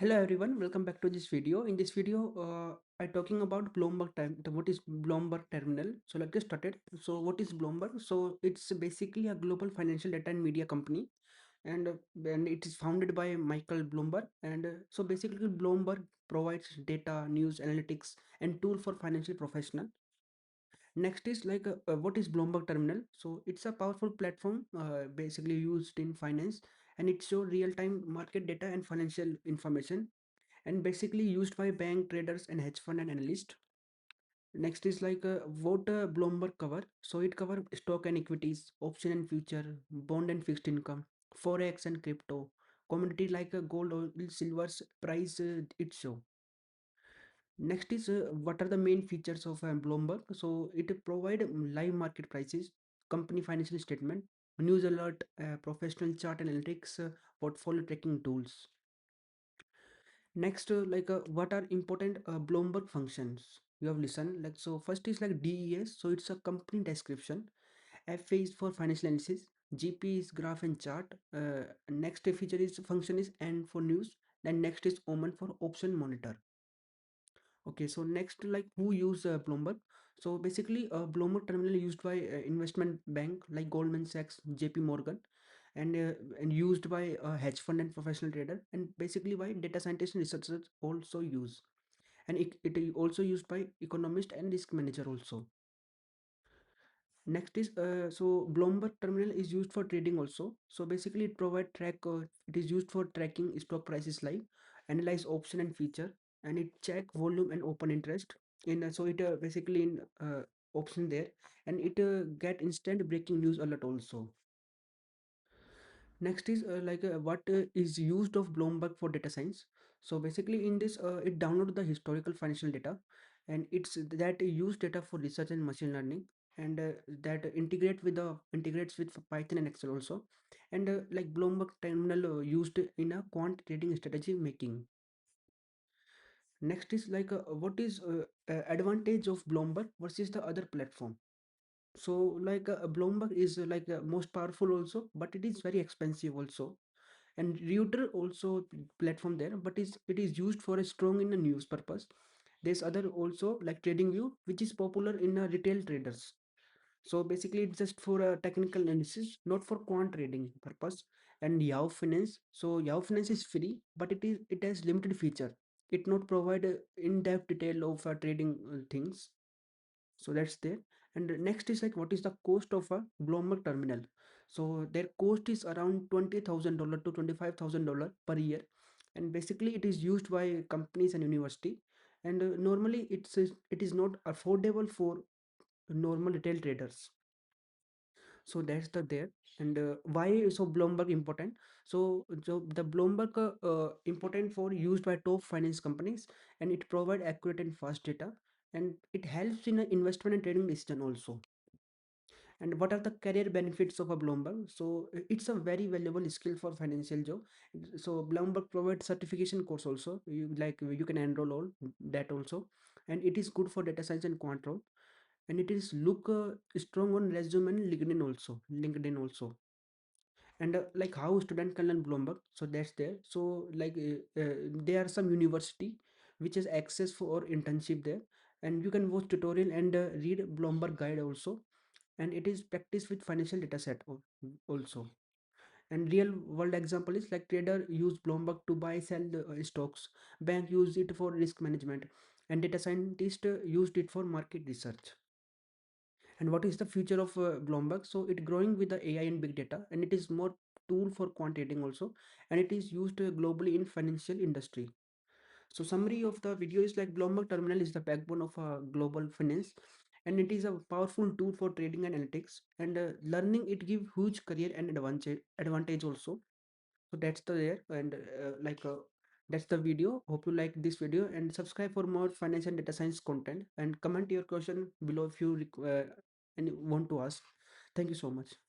Hello everyone, welcome back to this video. In this video, I'm talking about Bloomberg time. What is Bloomberg Terminal? So let's get started. So what is Bloomberg? So it's basically a global financial data and media company, and it is founded by Michael Bloomberg. So basically, Bloomberg provides data, news, analytics, and tool for financial professional. Next is what is Bloomberg Terminal? So it's a powerful platform, basically used in finance, and it shows real-time market data and financial information and basically used by bank traders and hedge fund and analyst. Next is what Bloomberg cover. So it cover stock and equities, option and future, bond and fixed income, forex and crypto, commodity gold, oil, silver's price it show. Next is what are the main features of Bloomberg. So it provide live market prices, company financial statement, news alert, professional chart analytics, portfolio tracking tools. Next, what are important Bloomberg functions? You have listened. So first is like DES. So it's a company description. FA is for financial analysis. GP is graph and chart. Next feature is function is N for news. Then next is OMON for option monitor. Okay, so next who use Bloomberg? So basically, Bloomberg terminal used by investment bank like Goldman Sachs, JP Morgan, and used by hedge fund and professional trader, and basically by data scientists and researchers also use, and it is also used by economist and risk manager also. Next is Bloomberg terminal is used for trading also. So basically it provide track it is used for tracking stock prices live, analyze option and feature, and it check volume and open interest in so it basically in option there, and it get instant breaking news alert also. Next is what is used of Bloomberg for data science. So basically in this it download the historical financial data, and it's that use data for research and machine learning, and that integrates with Python and Excel also, and Bloomberg terminal used in a quant trading strategy making. Next is what is advantage of Bloomberg versus the other platform. So Bloomberg is most powerful also, but it is very expensive also, and Reuters also platform there, but it is used for a strong in a news purpose. There's other also like TradingView, which is popular in retail traders. So basically it's just for a technical analysis, not for quant trading purpose. And Yahoo Finance, so Yahoo Finance is free, but it has limited feature. It not provide in-depth detail of trading things. So that's there. And next is what is the cost of a Bloomberg terminal? So their cost is around $20,000 to $25,000 per year, and basically it is used by companies and university, and normally it is not affordable for normal retail traders. So that's the there. And why so Bloomberg important? So the Bloomberg important for used by top finance companies, and it provide accurate and fast data, and it helps in investment and trading decision also. And what are the career benefits of a Bloomberg? So it's a very valuable skill for financial job. So Bloomberg provides certification course also. You can enroll all that also, and it is good for data science and quant role, and it is look strong on resume and LinkedIn also. And how student can learn Bloomberg, so that's there. So there are some university which has access for internship there, and you can watch tutorial and read Bloomberg guide also, and it is practice with financial data set also. And real world example is like trader use Bloomberg to buy sell the stocks, bank use it for risk management, and data scientist used it for market research. And what is the future of Bloomberg? So it growing with the AI and big data, and it is more tool for quantitating also, and it is used globally in financial industry. So summary of the video is like Bloomberg Terminal is the backbone of global finance, and it is a powerful tool for trading and analytics, and learning it give huge career and advantage also. So that's the there, and that's the video. Hope you like this video, and subscribe for more finance and data science content, and comment your question below if you and want to ask. Thank you so much.